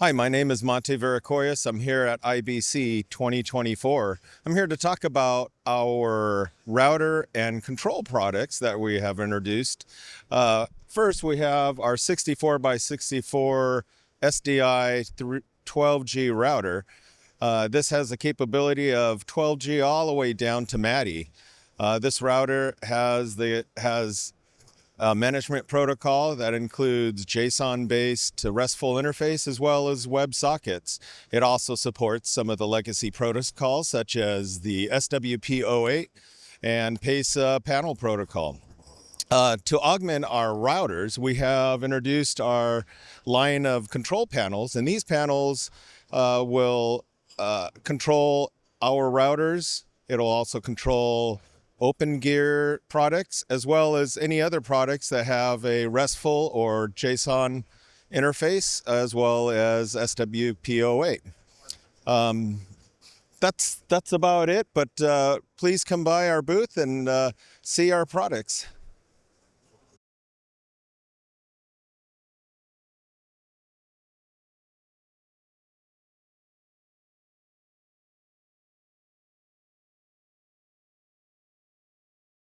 Hi, my name is Monte Variakojis. I'm here at IBC 2024. I'm here to talk about our router and control products that we have introduced. First, we have our 64 by 64 SDI 12G router. This has the capability of 12G all the way down to MADI. This router has management protocol that includes JSON-based RESTful interface as well as WebSockets. It also supports some of the legacy protocols such as the SWP-08 and PACE panel protocol. To augment our routers, we have introduced our line of control panels, and these panels will control our routers. It'll also control OpenGear products, as well as any other products that have a RESTful or JSON interface, as well as SWP-08. That's about it, but please come by our booth and see our products.